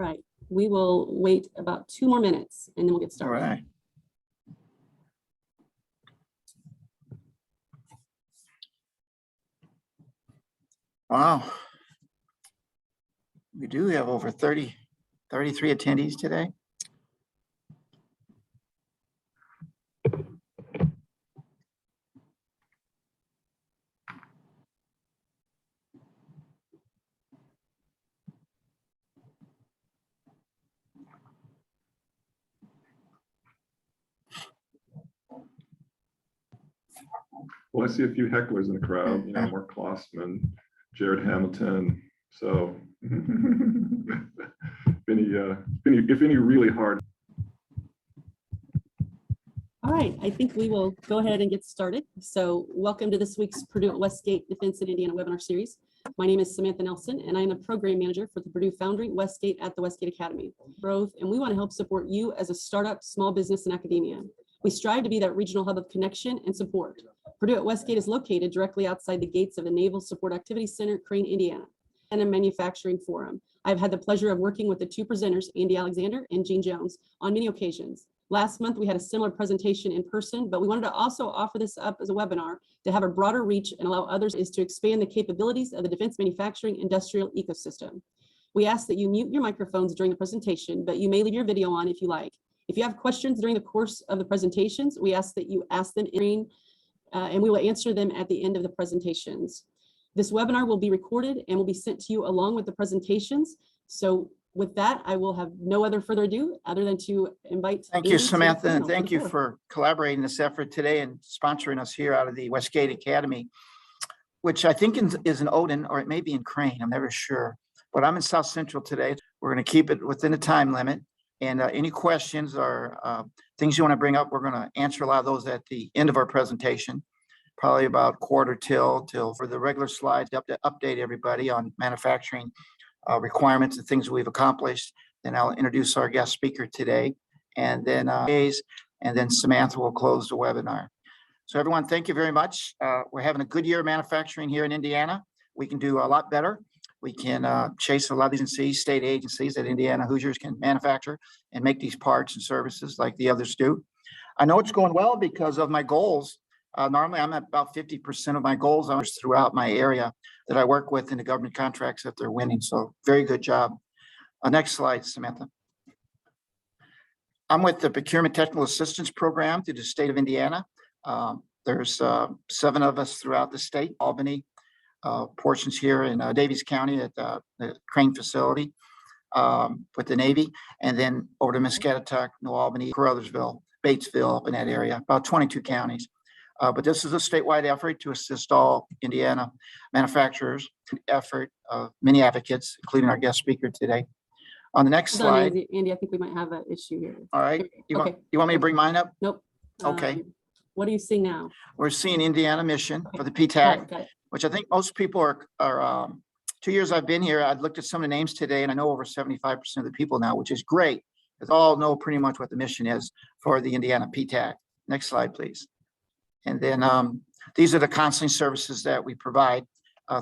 Right. We will wait about 2 more minutes and then we'll get started. All right. Wow. We do have over 33 attendees today. Well, I see a few hecklers in the crowd, you know, Mark Klossman, Jared Hamilton. So if any really hard. All right, I think we will go ahead and get started. So welcome to this week's Purdue at Westgate Defense in Indiana webinar series. My name is Samantha Nelson, and I'm the program manager for the Purdue Foundry Westgate at the Westgate Academy. Growth, and we want to help support you as a startup, small business, and academia. We strive to be that regional hub of connection and support. Purdue at Westgate is located directly outside the gates of the Naval Support Activities Center, Crane, Indiana, and a manufacturing forum. I've had the pleasure of working with the two presenters, Andy Alexander and Gene Jones, on many occasions. Last month, we had a similar presentation in person, but we wanted to also offer this up as a webinar to have a broader reach and allow others is to expand the capabilities of the defense manufacturing industrial ecosystem. We ask that you mute your microphones during the presentation, but you may leave your video on if you like. If you have questions during the course of the presentations, we ask that you ask them and we will answer them at the end of the presentations. This webinar will be recorded and will be sent to you along with the presentations. So with that, I will have no other further ado other than to invite. Thank you, Samantha, and thank you for collaborating this effort today and sponsoring us here out of the Westgate Academy, which I think is in Odin, or it may be in Crane, I'm never sure. But I'm in South Central today. We're going to keep it within a time limit. And any questions or things you want to bring up, we're going to answer a lot of those at the end of our presentation, probably about quarter till for the regular slides to update everybody on manufacturing requirements and things we've accomplished. Then I'll introduce our guest speaker today, and then Samantha will close the webinar. So everyone, thank you very much. We're having a good year of manufacturing here in Indiana. We can do a lot better. We can chase a lot of these agencies, state agencies that Indiana Hoosiers can manufacture and make these parts and services like the others do. I know it's going well because of my goals. Normally, I'm at about 50% of my goals throughout my area that I work with in the government contracts that they're winning. So very good job. Next slide, Samantha. I'm with the Procurement Technical Assistance Program through the state of Indiana. There's 7 of us throughout the state, Albany, portions here in Davies County at the Crane facility with the Navy, and then over to Muscatatuck, New Albany, Caruthersville, Batesville, up in that area, about 22 counties. But this is a statewide effort to assist all Indiana manufacturers, effort of many advocates, including our guest speaker today. On the next slide. Andy, I think we might have an issue here. All right. You want me to bring mine up? Nope. Okay. What do you see now? We're seeing Indiana mission for the PTAC. Got it. Which I think most people are 2 years I've been here, I've looked at some of the names today, and I know over 75% of the people now, which is great, because all know pretty much what the mission is for the Indiana PTAC. Next slide, please. And then these are the counseling services that we provide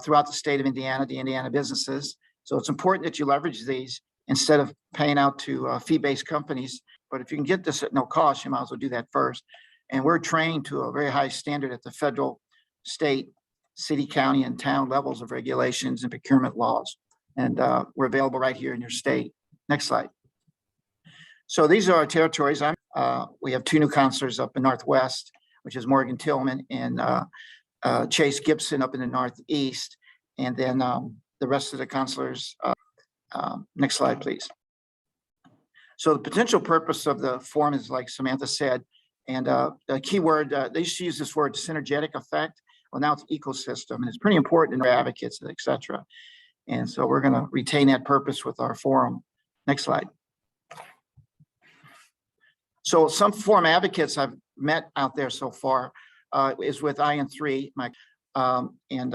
throughout the state of Indiana, the Indiana businesses. So it's important that you leverage these instead of paying out to fee-based companies. But if you can get this at no cost, you might as well do that first. And we're trained to a very high standard at the federal, state, city, county, and town levels of regulations and procurement laws. And we're available right here in your state. Next slide. So these are our territories. We have 2 new counselors up in Northwest, which is Morgan Tillman and Chase Gibson up in the Northeast. And then the rest of the counselors. Next slide, please. So the potential purpose of the forum is, like Samantha said, and the key word, they used to use this word, synergetic effect. Well, now it's ecosystem, and it's pretty important in our advocates, et cetera. And so we're going to retain that purpose with our forum. Next slide. So some forum advocates I've met out there so far is with IN3, Mike, and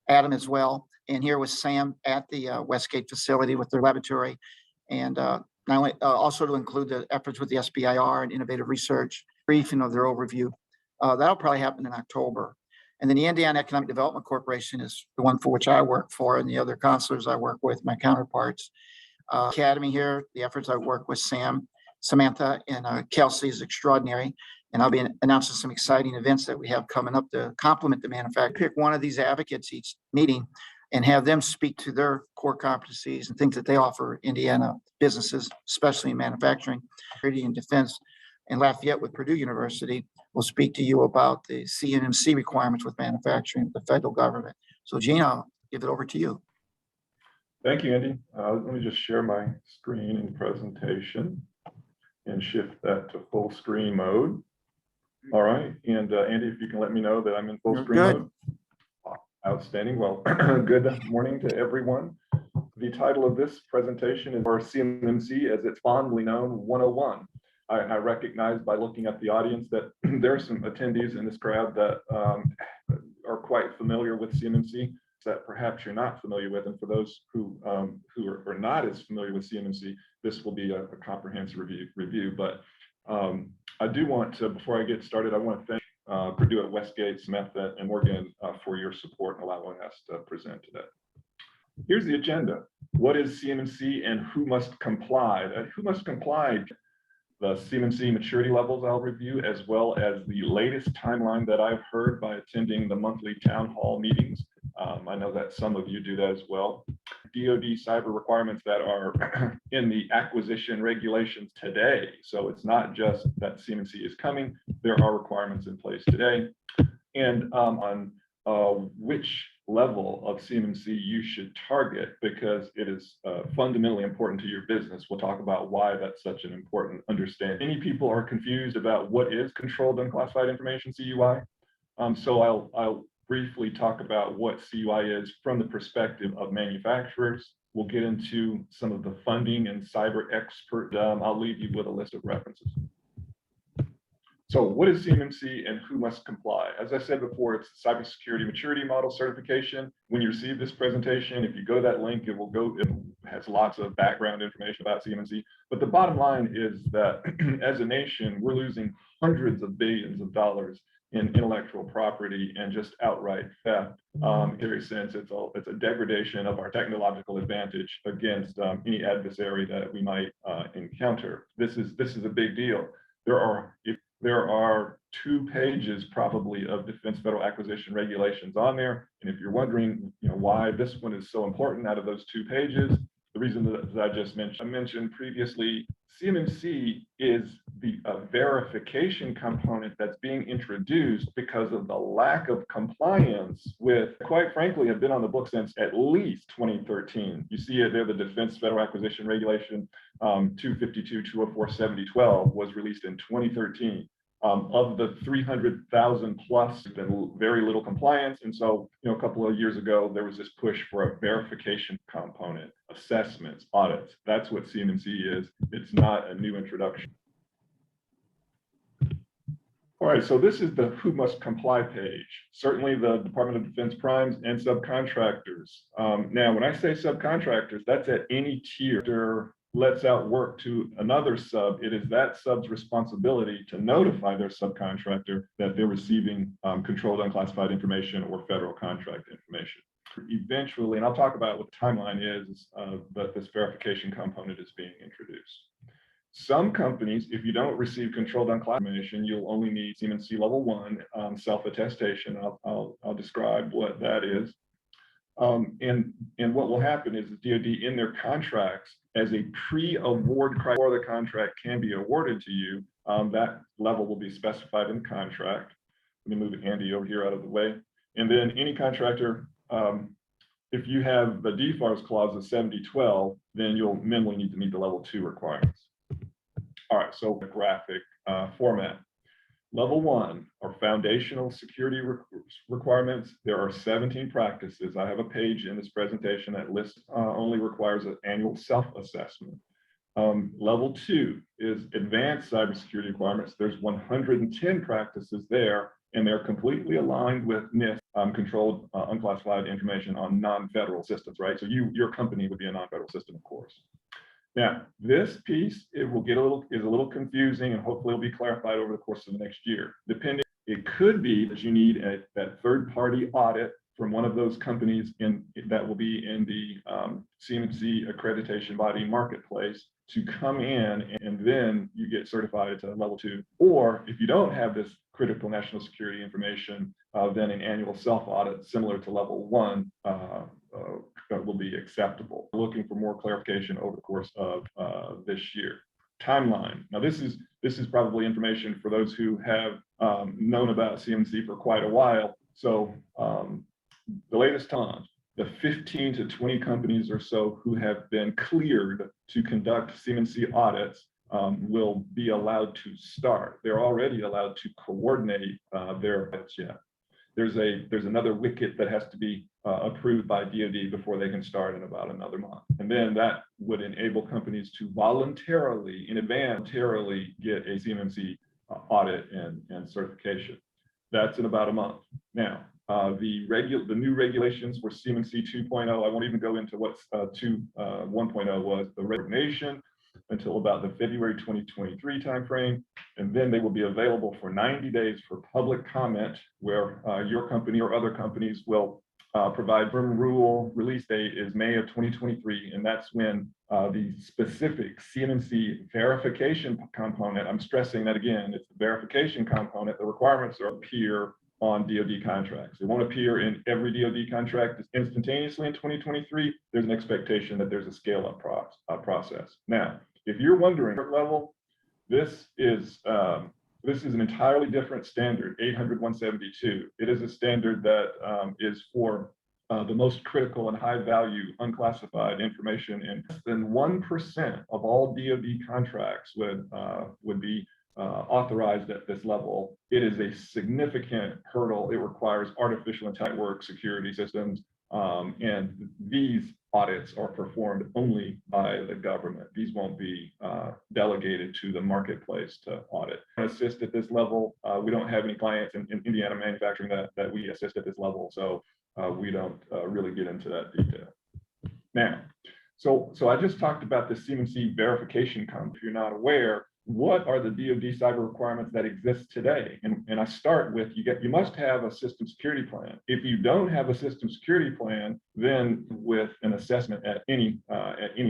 Adam as well. And here with Sam at the Westgate facility with their laboratory. And not only, also to include the efforts with the SBIR and innovative research, briefing of their overview. That'll probably happen in October. And then the Indiana Economic Development Corporation is the one for which I work for, and the other counselors I work with, my counterparts, Academy here. The efforts I work with Sam, Samantha, and Kelsey is extraordinary. And I'll be announcing some exciting events that we have coming up to complement the manufacturer. Pick one of these advocates each meeting and have them speak to their core competencies and things that they offer Indiana businesses, especially in manufacturing, security and defense. And Lafayette with Purdue University will speak to you about the CMMC requirements with manufacturing, the federal government. So Gene, I'll give it over to you. Thank you, Andy. Let me just share my screen and presentation and shift that to full screen mode. All right, and Andy, if you can let me know that I'm in full screen mode. Outstanding. Well, good morning to everyone. The title of this presentation is our CMMC, as it's fondly known, 101. I recognize by looking at the audience that there are some attendees in this crowd that are quite familiar with CMMC that perhaps you're not familiar with. And for those who are not as familiar with CMMC, this will be a comprehensive review. But I do want to, before I get started, I want to thank Purdue at Westgate, Samantha, and Morgan for your support and allowing us to present today. Here's the agenda. What is CMMC and who must comply? Who must comply? The CMMC maturity levels I'll review, as well as the latest timeline that I've heard by attending the monthly town hall meetings. I know that some of you do that as well. DoD cyber requirements that are in the acquisition regulations today. So it's not just that CMMC is coming, there are requirements in place today. And on which level of CMMC you should target, because it is fundamentally important to your business. We'll talk about why that's such an important understanding. Many people are confused about what is controlled unclassified information, CUI. So I'll briefly talk about what CUI is from the perspective of manufacturers. We'll get into some of the funding and cyber expert. I'll leave you with a list of references. So what is CMMC and who must comply? As I said before, it's Cybersecurity Maturity Model Certification. When you receive this presentation, if you go to that link, it has lots of background information about CMMC. But the bottom line is that as a nation, we're losing hundreds of billions of dollars in intellectual property and just outright theft. In every sense, it's a degradation of our technological advantage against any adversary that we might encounter. This is a big deal. There are 2 pages probably of defense federal acquisition regulations on there. And if you're wondering, why this one is so important out of those 2 pages, the reason that I just mentioned previously, CMMC is the verification component that's being introduced because of the lack of compliance with, quite frankly, have been on the book since at least 2013. You see it there, the Defense Federal Acquisition Regulation 252/204/7012 was released in 2013. Of the 300,000 plus, been very little compliance. And so, a couple of years ago, there was this push for a verification component, assessments, audits. That's what CMMC is. It's not a new introduction. All right, so this is the who must comply page. Certainly the Department of Defense primes and subcontractors. Now, when I say subcontractors, that's at any tier. Lets out work to another sub, it is that sub's responsibility to notify their subcontractor that they're receiving controlled unclassified information or federal contract information. Eventually, and I'll talk about what the timeline is, but this verification component is being introduced. Some companies, if you don't receive controlled unclassified information, you'll only need CMMC level 1 self-attestation. I'll describe what that is. And what will happen is the DoD in their contracts, as a pre-award criteria before the contract can be awarded to you, that level will be specified in the contract. Let me move Andy over here out of the way. And then any contractor, if you have the DFARS clause of 7012, then you'll minimally need to meet the level 2 requirements. All right, so the graphic format. Level 1 are foundational security requirements. There are 17 practices. I have a page in this presentation that lists only requires an annual self-assessment. Level 2 is advanced cybersecurity requirements. There's 110 practices there, and they're completely aligned with NIST, controlled unclassified information on non-federal systems, right? So your company would be a non-federal system, of course. Now, this piece, is a little confusing, and hopefully it'll be clarified over the course of the next year. It could be that you need that third-party audit from one of those companies that will be in the CMMC accreditation body marketplace to come in, and then you get certified to level 2. Or if you don't have this critical national security information, then an annual self-audit similar to level 1 will be acceptable. Looking for more clarification over the course of this year. Timeline. Now this is probably information for those who have known about CMMC for quite a while. So the latest time, the 15 to 20 companies or so who have been cleared to conduct CMMC audits will be allowed to start. They're already allowed to coordinate their audits yet. There's another wicket that has to be approved by DoD before they can start in about another month. And then that would enable companies to voluntarily, in advance, get a CMMC audit and certification. That's in about a month. Now, the new regulations for CMMC 2.0, I won't even go into what 1.0 was, the resignation until about the February 2023 timeframe. And then they will be available for 90 days for public comment, where your company or other companies will provide firm rule. Release date is May of 2023. And that's when the specific CMMC verification component, I'm stressing that again, it's the verification component, the requirements appear on DoD contracts. It won't appear in every DoD contract instantaneously in 2023. There's an expectation that there's a scale-up process. Now, if you're wondering what level, this is an entirely different standard, 800-172. It is a standard that is for the most critical and high-value unclassified information, and less than 1% of all DoD contracts would be authorized at this level. It is a significant hurdle. It requires artificial intelligence network security systems, and these audits are performed only by the government. These won't be delegated to the marketplace to audit. Assist at this level. We don't have any clients in Indiana manufacturing that we assist at this level, so we don't really get into that detail. Now, so I just talked about the CMMC verification component. If you're not aware, what are the DoD cyber requirements that exist today? And I start with, you must have a system security plan. If you don't have a system security plan, then with an assessment at any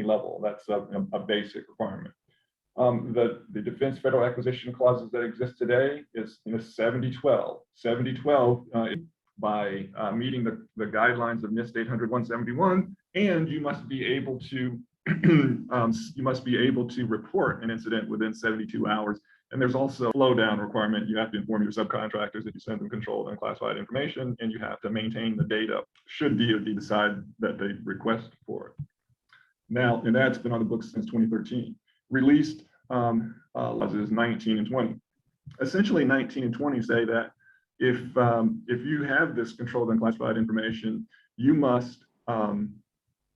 level, that's a basic requirement. The defense federal acquisition clauses that exist today is 7012. 7012 by meeting the guidelines of NIST 800-171, and you must be able to report an incident within 72 hours. And there's also a flow down requirement. You have to inform your subcontractors that you send them controlled and classified information, and you have to maintain the data should DoD decide that they request for it. Now, and that's been on the books since 2013. Released clauses 19 and 20. Essentially, 19 and 20 say that if you have this controlled and classified information, you must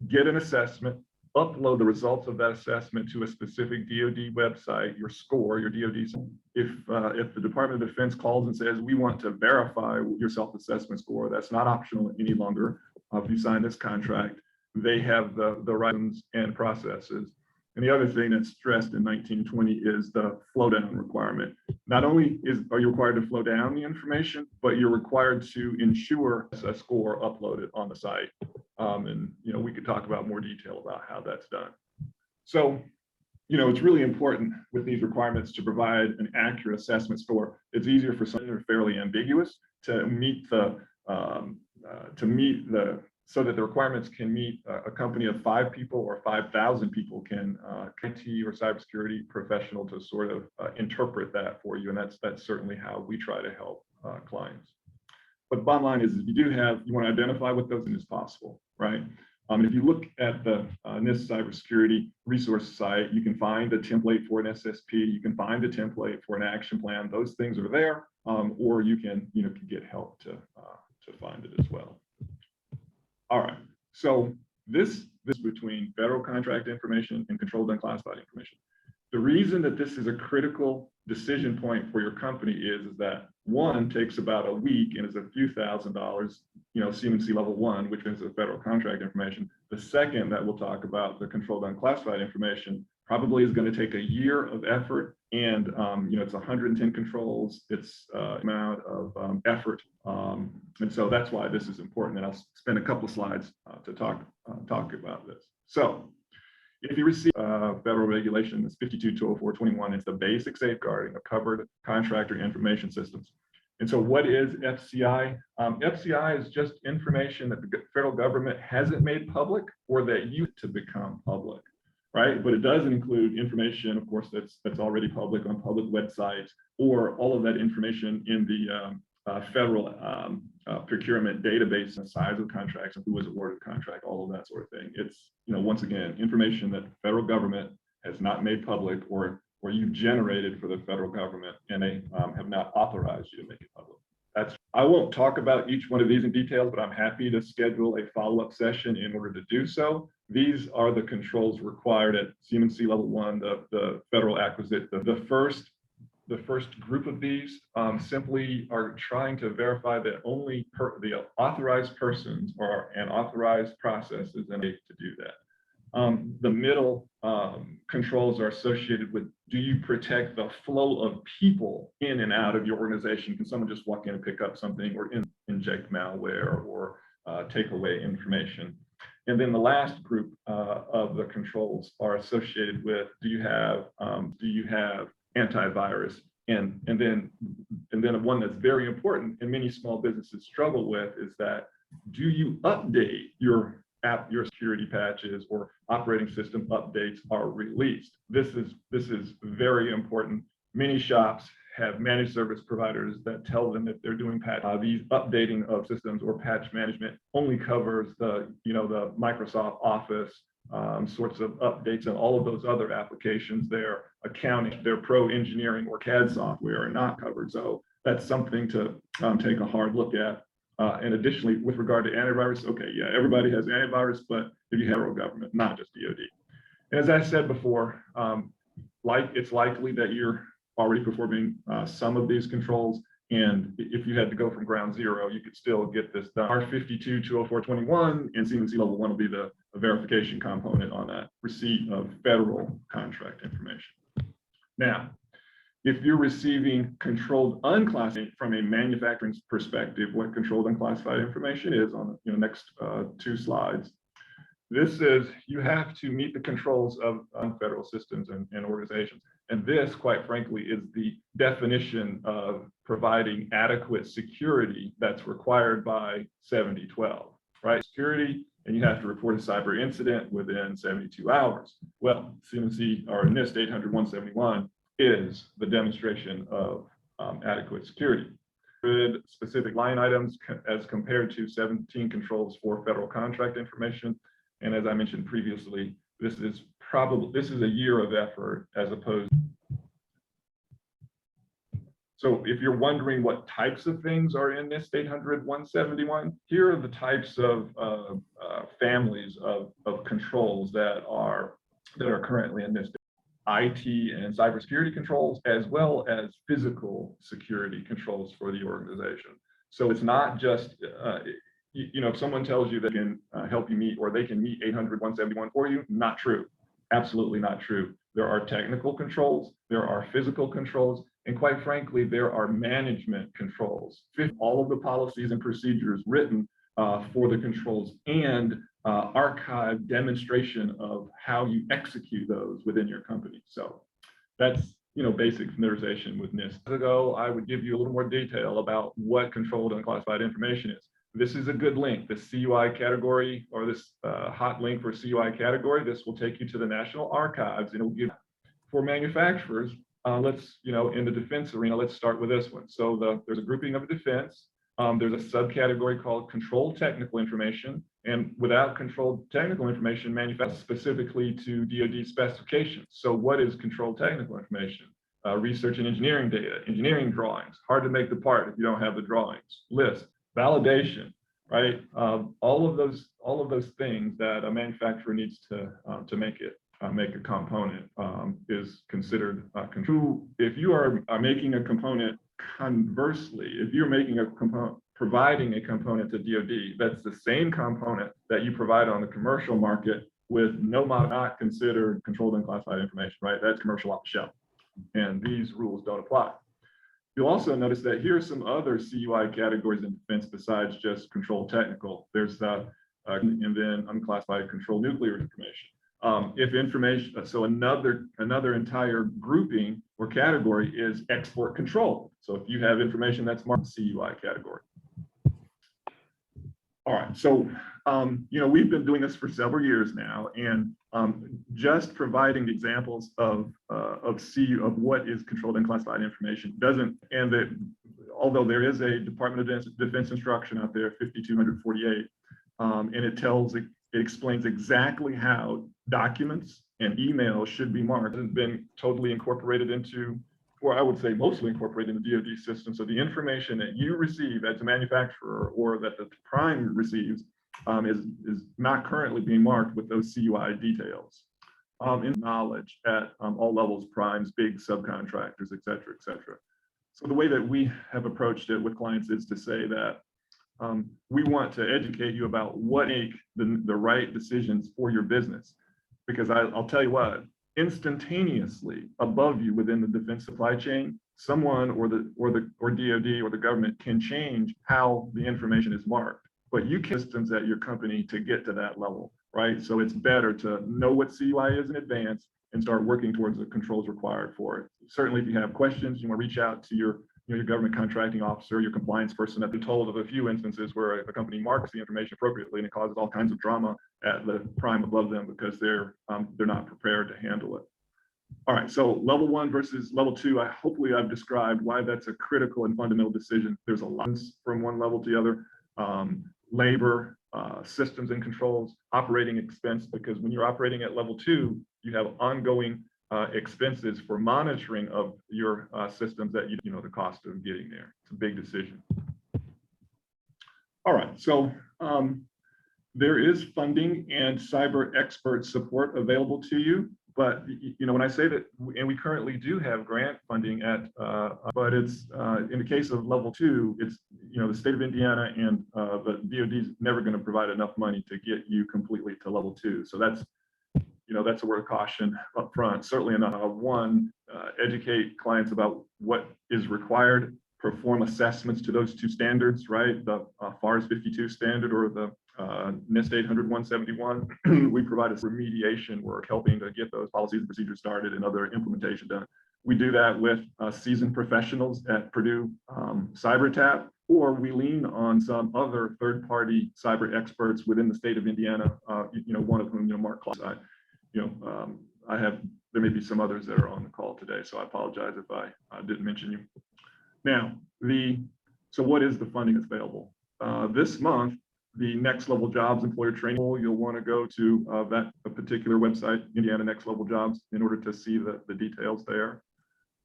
get an assessment, upload the results of that assessment to a specific DoD website, your score, your DoD. If the Department of Defense calls and says, we want to verify your self-assessment score, that's not optional any longer. If you sign this contract, they have the rights and processes. And the other thing that's stressed in 1920 is the flow down requirement. Not only are you required to flow down the information, but you're required to ensure a score uploaded on the site. And we could talk about more detail about how that's done. So, it's really important with these requirements to provide an accurate assessment score. It's easier for some that are fairly ambiguous to meet so that the requirements can meet a company of 5 people or 5,000 people can IT or cybersecurity professional to sort of interpret that for you. And that's certainly how we try to help clients. But the bottom line is, if you want to identify what those is possible, right? If you look at the NIST cybersecurity resource site, you can find a template for an SSP. You can find a template for an action plan. Those things are there, or you can get help to find it as well. All right. So this between federal contract information and controlled unclassified information. The reason that this is a critical decision point for your company is that one takes about a week and is a few $1,000s, CMMC level 1, which is the federal contract information. The second that we'll talk about, the controlled unclassified information, probably is going to take a year of effort, and it's 110 controls. It's amount of effort, and so that's why this is important. And I'll spend a couple of slides to talk about this. So, if you receive federal regulation, it's 52-204-21. It's the basic safeguarding of covered contractor information systems. And so, what is FCI? FCI is just information that the federal government hasn't made public or that used to become public. Right, but it doesn't include information, of course, that's already public on public websites, or all of that information in the federal procurement database, the size of contracts and who was awarded the contract, all of that sort of thing. It's, once again, information that the federal government has not made public, or you've generated for the federal government, and they have not authorized you to make it public. I won't talk about each one of these in detail, but I'm happy to schedule a follow-up session in order to do so. These are the controls required at CMMC level 1, the federal acquisition. The first group of these simply are trying to verify that only the authorized persons and authorized processes and to do that. The middle controls are associated with, do you protect the flow of people in and out of your organization? Can someone just walk in and pick up something, or inject malware, or take away information? And then the last group of the controls are associated with, do you have antivirus? And then one that's very important and many small businesses struggle with is that, do you update your app, your security patches or operating system updates are released? This is very important. Many shops have managed service providers that tell them that they're doing patch. These updating of systems or patch management only covers the Microsoft Office sorts of updates, and all of those other applications, their accounting, their pro engineering or CAD software are not covered. So that's something to take a hard look at. And additionally, with regard to antivirus, okay, yeah, everybody has antivirus, but if you have federal government, not just DoD. And as I said before, it's likely that you're already performing some of these controls, and if you had to go from ground zero, you could still get this done. R52-204-21 and CMMC level 1 will be the verification component on that receipt of federal contract information. Now, if you're receiving controlled unclassified from a manufacturing perspective, what controlled unclassified information is on the next 2 slides. This is, you have to meet the controls of federal systems and organizations. And this, quite frankly, is the definition of providing adequate security that's required by 7012, right? Security, and you have to report a cyber incident within 72 hours. Well, CMMC, or NIST 800-171, is the demonstration of adequate security. Good specific line items as compared to 17 controls for federal contract information. And as I mentioned previously, this is a year of effort as opposed. So if you're wondering what types of things are in NIST 800-171, here are the types of families of controls that are currently in NIST. IT and cybersecurity controls, as well as physical security controls for the organization. So it's not just, if someone tells you they can help you meet, or they can meet 800-171 for you, not true. Absolutely not true. There are technical controls, there are physical controls, and quite frankly, there are management controls. All of the policies and procedures written for the controls, and archive demonstration of how you execute those within your company. So that's basic familiarization with NIST. Ago, I would give you a little more detail about what controlled unclassified information is. This is a good link, the CUI category, or this hot link for CUI category. This will take you to the National Archives, and it will give for manufacturers. Let's, in the defense arena, let's start with this one. So there's a grouping of defense. There's a subcategory called controlled technical information, and without controlled technical information, manufactured specifically to DoD specifications. So what is controlled technical information? Research and engineering data, engineering drawings, hard to make the part if you don't have the drawings, list, validation, right? All of those things that a manufacturer needs to make a component is considered control. If you are making a component, conversely, if you're making a component, providing a component to DoD, that's the same component that you provide on the commercial market, with not considered controlled and classified information, right? That's commercial off the shelf. And these rules don't apply. You'll also notice that here are some other CUI categories in defense besides just controlled technical. There's and then unclassified controlled nuclear information. If information, so another entire grouping or category is export control. So if you have information that's marked CUI category. All right, so we've been doing this for several years now, and just providing examples of what is controlled and classified information doesn't, and that although there is a Department of Defense instruction out there, 5248, and it explains exactly how documents and emails should be marked. It hasn't been totally incorporated into, or I would say mostly incorporated in the DoD system. So the information that you receive as a manufacturer or that the prime receives is not currently being marked with those CUI details. In knowledge at all levels, primes, big subcontractors, et cetera, et cetera. So the way that we have approached it with clients is to say that we want to educate you about what make the right decisions for your business. Because I'll tell you what, instantaneously above you within the defense supply chain, someone or DoD or the government can change how the information is marked. But you can systems at your company to get to that level, right? So it's better to know what CUI is in advance and start working towards the controls required for it. Certainly, if you have questions, you want to reach out to your government contracting officer, your compliance person. I've been told of a few instances where a company marks the information appropriately and it causes all kinds of drama at the prime above them because they're not prepared to handle it. All right, so level 1 versus level 2, hopefully I've described why that's a critical and fundamental decision. There's a lot from one level to the other. Labor, systems and controls, operating expense, because when you're operating at level 2, you have ongoing expenses for monitoring of your systems that you know the cost of getting there. It's a big decision. All right, so there is funding and cyber expert support available to you. But when I say that, and we currently do have grant funding but it's in the case of level 2, it's the state of Indiana and the DoD is never going to provide enough money to get you completely to level 2. So that's a word of caution up front. Certainly enough. One, educate clients about what is required, perform assessments to those 2 standards, right? The FARS 52 standard or the NIST 800-171. We provide a remediation work, helping to get those policies and procedures started and other implementation done. We do that with seasoned professionals at Purdue CyberTap, or we lean on some other third-party cyber experts within the state of Indiana. One of whom, Mark Claus. There may be some others that are on the call today, so I apologize if I didn't mention you. Now, so what is the funding that's available? This month, the Next Level Jobs employer training, you'll want to go to a particular website, Indiana Next Level Jobs, in order to see the details there.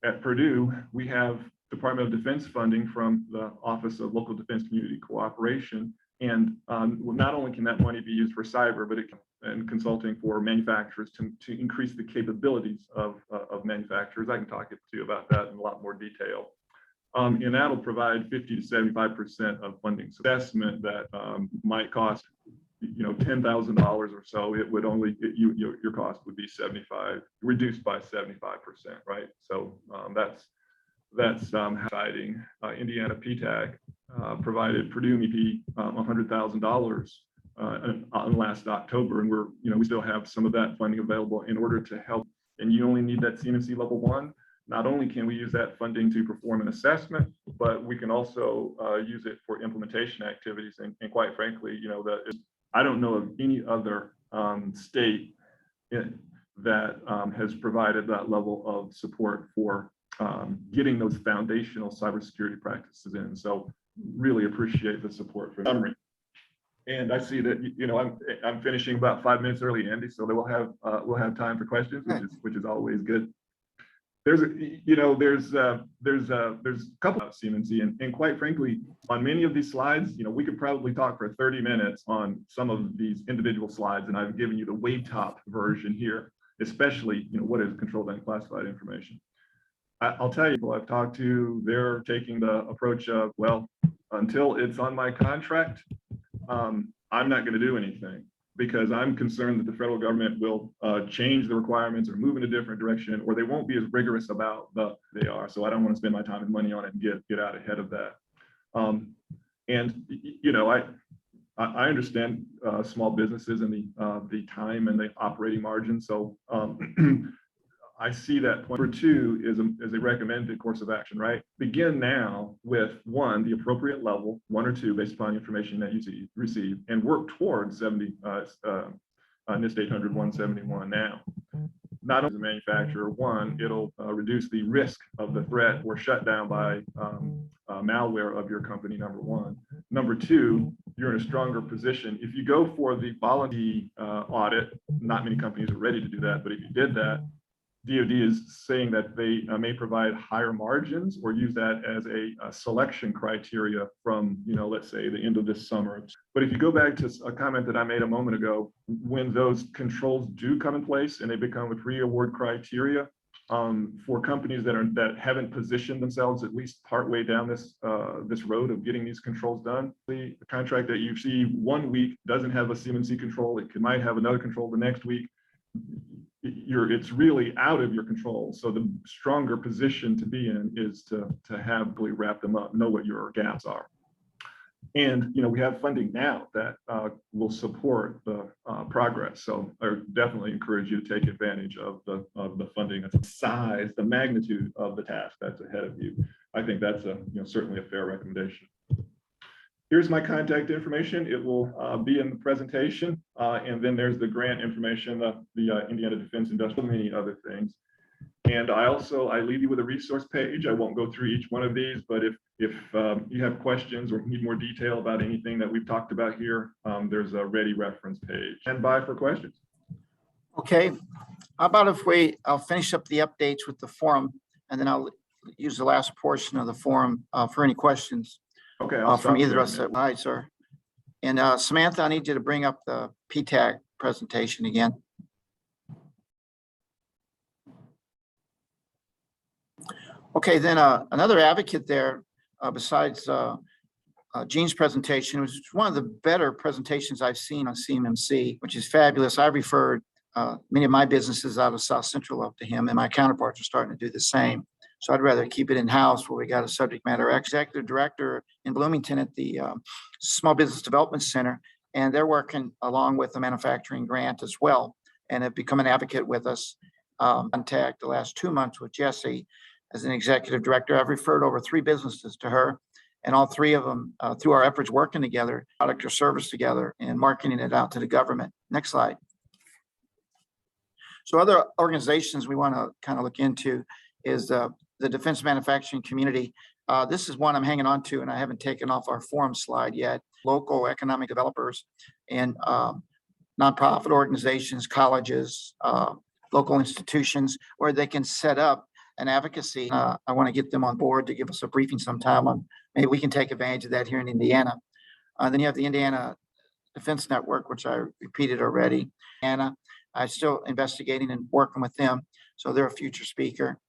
At Purdue, we have Department of Defense funding from the Office of Local Defense Community Cooperation. And not only can that money be used for cyber, but and consulting for manufacturers to increase the capabilities of manufacturers. I can talk to you about that in a lot more detail. And that'll provide 50 to 75% of funding. So investment that might cost, $10,000 or so. It would only your cost would be reduced by 75%, right? So that's exciting. Indiana PTAC provided Purdue MEP $100,000 last October, and we still have some of that funding available in order to help. And you only need that CMMC level 1. Not only can we use that funding to perform an assessment, but we can also use it for implementation activities. And quite frankly, I don't know of any other state that has provided that level of support for getting those foundational cybersecurity practices in. So really appreciate the support for summary. And I see that I'm finishing about 5 minutes early, Andy. So we'll have time for questions, which is always good. There's a couple of CMMC, and quite frankly, on many of these slides, we could probably talk for 30 minutes on some of these individual slides, and I've given you the way top version here, especially what is controlled and classified information. I'll tell you, people I've talked to, they're taking the approach of, well, until it's on my contract, I'm not going to do anything. because I'm concerned that the federal government will change the requirements or move in a different direction, or they won't be as rigorous about they are. So I don't want to spend my time and money on it and get out ahead of that. And I understand small businesses and the time and the operating margin. So I see that point. Number two is a recommended course of action, right? Begin now with one, the appropriate level, 1 or 2, based upon the information that you receive, and work towards 70 NIST 800-171 now. Not only the manufacturer, one, it'll reduce the risk of the threat or shutdown by malware of your company, number one. Number two, you're in a stronger position. If you go for the voluntary audit, not many companies are ready to do that, but if you did that, DoD is saying that they may provide higher margins or use that as a selection criteria from, let's say the end of this summer. But if you go back to a comment that I made a moment ago, when those controls do come in place and they become a pre-award criteria for companies that haven't positioned themselves at least partway down this road of getting these controls done, the contract that you see one week doesn't have a CMMC control, it might have another control the next week. It's really out of your control. So the stronger position to be in is to have really wrap them up, know what your gaps are. And we have funding now that will support the progress. So I definitely encourage you to take advantage of the funding, the size, the magnitude of the task that's ahead of you. I think that's certainly a fair recommendation. Here's my contact information. It will be in the presentation. And then there's the grant information, the Indiana Defense Industrial, many other things. And I leave you with a resource page. I won't go through each one of these, but if you have questions or need more detail about anything that we've talked about here, there's a ready reference page. Stand by for questions. Okay, how about if I'll finish up the updates with the forum, and then I'll use the last portion of the forum for any questions. Okay, from either of us. All right, sir. And Samantha, I need you to bring up the PTAC presentation again. Okay, then another advocate there, besides Gene's presentation, which is one of the better presentations I've seen on CMMC, which is fabulous. I referred many of my businesses out of South Central up to him, and my counterparts are starting to do the same. So I'd rather keep it in-house where we got a subject matter executive director in Bloomington at the Small Business Development Center, and they're working along with the manufacturing grant as well, and have become an advocate with us. Contact the last 2 months with Jessie as an executive director. I've referred over 3 businesses to her, and all 3 of them, through our efforts working together, product or service together, and marketing it out to the government. Next slide. So other organizations we want to kind of look into is the defense manufacturing community. This is one I'm hanging on to, and I haven't taken off our forum slide yet. Local economic developers and nonprofit organizations, colleges, local institutions, where they can set up an advocacy. I want to get them on board to give us a briefing sometime on maybe we can take advantage of that here in Indiana. Then you have the Indiana Defense Network, which I repeated already. And I'm still investigating and working with them, so they're a future speaker.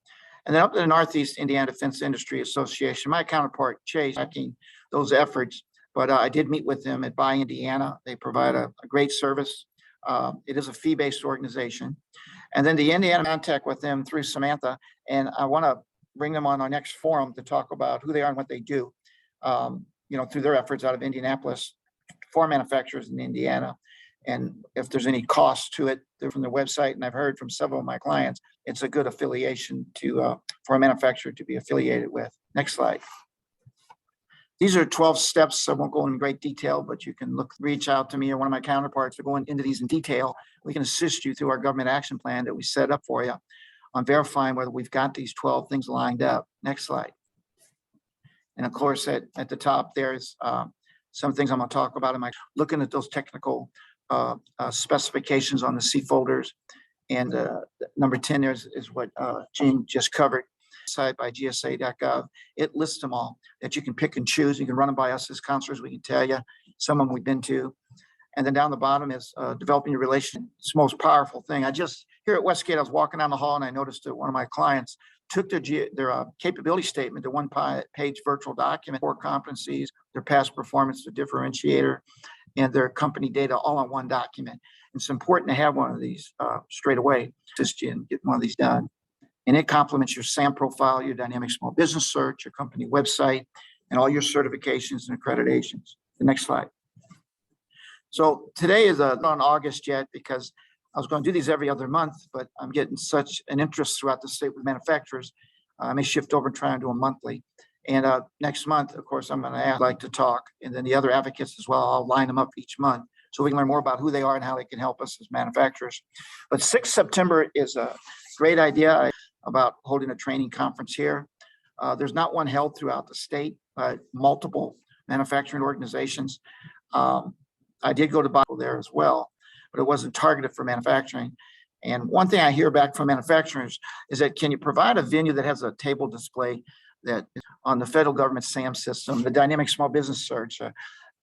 And then up to the Northeast Indiana Defense Industry Association, my counterpart, Chase, backing those efforts. But I did meet with them at Buy Indiana. They provide a great service. It is a fee-based organization. And then the Indiana contact with them through Samantha. And I want to bring them on our next forum to talk about who they are and what they do, through their efforts out of Indianapolis for manufacturers in Indiana. And if there's any cost to it, they're from their website. And I've heard from several of my clients, it's a good affiliation for a manufacturer to be affiliated with. Next slide. These are 12 steps. I won't go in great detail, but you can reach out to me or one of my counterparts to go into these in detail. We can assist you through our government action plan that we set up for you on verifying whether we've got these 12 things lined up. Next slide. And of course, at the top, there's some things I'm going to talk about. Looking at those technical specifications on the C folders. And number 10 there is what Gene just covered. Site by gsa.gov. It lists them all that you can pick and choose. You can run them by us as counselors. We can tell you some of them we've been to. And then down the bottom is developing your relation. It's the most powerful thing. Here at Westgate, I was walking down the hall and I noticed that one of my clients took their capability statement, the one-page virtual document, core competencies, their past performance, the differentiator, and their company data all on one document. It's important to have one of these straight away, assist you in getting one of these done. And it complements your SAM profile, your dynamic small business search, your company website, and all your certifications and accreditations. The next slide. So today is not on August yet because I was going to do these every other month, but I'm getting such an interest throughout the state with manufacturers. I may shift over and try and do them monthly. And next month, of course, I'm going to like to talk, and then the other advocates as well. I'll line them up each month so we can learn more about who they are and how they can help us as manufacturers. But 6th September is a great idea about holding a training conference here. There's not one held throughout the state, but multiple manufacturing organizations. I did go to Bible there as well, but it wasn't targeted for manufacturing. And one thing I hear back from manufacturers is that, can you provide a venue that has a table display that on the federal government SAM system, the dynamic small business search?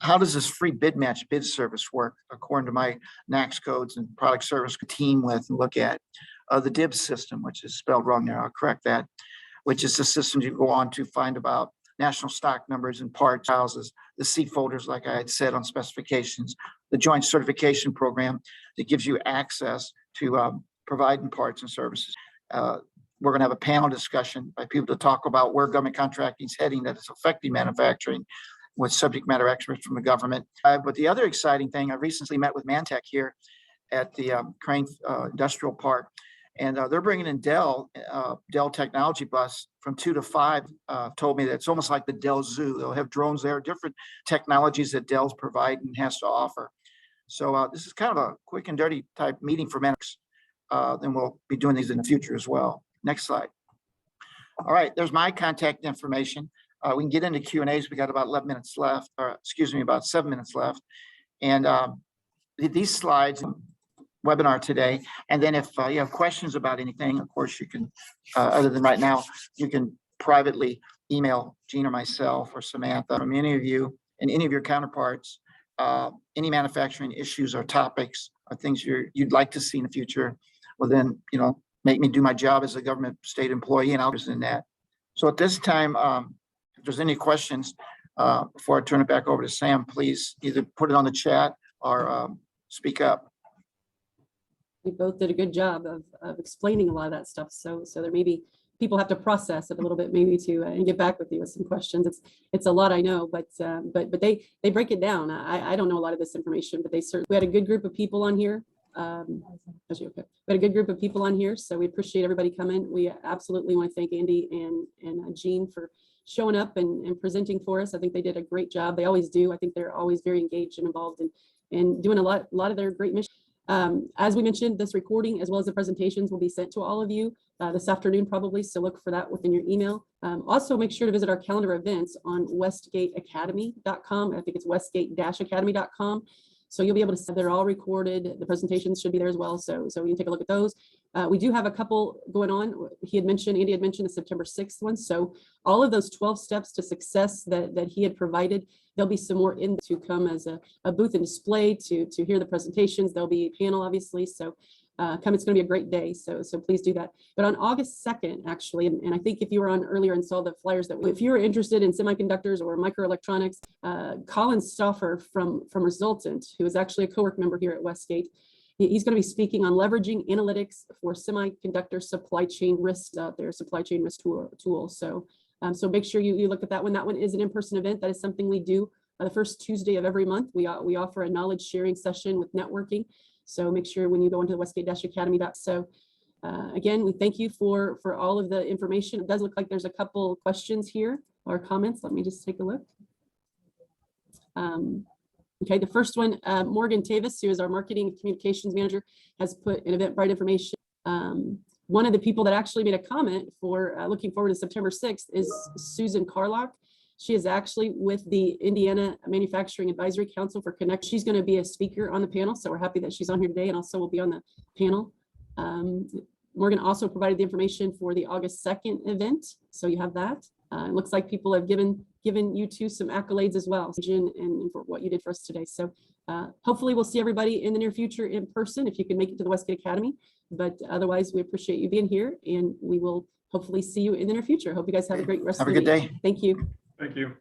How does this free bid match bid service work according to my NACS codes and product service team with and look at? The DIBS system, which is spelled wrong there, I'll correct that, which is the system you go on to find about national stock numbers and parts houses, the C folders, like I had said on specifications, the joint certification program that gives you access to providing parts and services. We're going to have a panel discussion by people to talk about where government contracting is heading that is affecting manufacturing with subject matter experts from the government. But the other exciting thing, I recently met with Mantech here at the Crane Industrial Park, and they're bringing in Dell technology bus from 2 to 5. Told me that it's almost like the Dell Zoo. They'll have drones there, different technologies that Dell's providing and has to offer. So this is kind of a quick and dirty type meeting for Manix. Then we'll be doing these in the future as well. Next slide. All right, there's my contact information. We can get into Q&As. We got about 11 minutes left, or excuse me, about 7 minutes left. And these slides, webinar today. And then if you have questions about anything, of course, you can, other than right now, you can privately email Gene or myself or Samantha, from any of you and any of your counterparts, any manufacturing issues or topics or things you'd like to see in the future. Well, then, make me do my job as a government state employee, and I'll be in that. So at this time, if there's any questions, before I turn it back over to Sam, please either put it on the chat or speak up. We both did a good job of explaining a lot of that stuff. So there may be people have to process it a little bit, maybe to and get back with you with some questions. It's a lot, I know, but they break it down. I don't know a lot of this information, but we had a good group of people on here. We had a good group of people on here, so we appreciate everybody coming. We absolutely want to thank Andy and Gene for showing up and presenting for us. I think they did a great job. They always do. I think they're always very engaged and involved and doing a lot of their great mission. As we mentioned, this recording as well as the presentations will be sent to all of you this afternoon probably, so look for that within your email. Also, make sure to visit our calendar events on westgateacademy.com. I think it's westgate-academy.com. So you'll be able to see they're all recorded. The presentations should be there as well, so you can take a look at those. We do have a couple going on. Andy had mentioned the September 6th one. So all of those 12 steps to success that he had provided, there'll be some more in to come as a booth and display to hear the presentations. There'll be a panel, obviously. So it's going to be a great day. So please do that. But on August 2nd, actually, and I think if you were on earlier and saw the flyers if you were interested in semiconductors or microelectronics, Colin Stauffer from Resultant, who is actually a co-work member here at Westgate, he's going to be speaking on leveraging analytics for semiconductor supply chain risks out there, supply chain risk tool. So make sure you look at that one. That one is an in-person event. That is something we do the first Tuesday of every month. We offer a knowledge sharing session with networking. So make sure when you go into the westgate-academy. So again, we thank you for all of the information. It does look like there's a couple questions here or comments. Let me just take a look. Okay, the first one, Morgan Tavis, who is our marketing and communications manager, has put in Eventbrite information. One of the people that actually made a comment for looking forward to September 6th is Susan Carlock. She is actually with the Indiana Manufacturing Advisory Council for Connect. She's going to be a speaker on the panel, so we're happy that she's on here today and also will be on the panel. Morgan also provided the information for the August 2nd event, so you have that. It looks like people have given you two some accolades as well, and for what you did for us today. So hopefully we'll see everybody in the near future in person if you can make it to the Westgate Academy. But otherwise, we appreciate you being here, and we will hopefully see you in the near future. Hope you guys have a great rest of the week. Have a good day. Thank you. Thank you.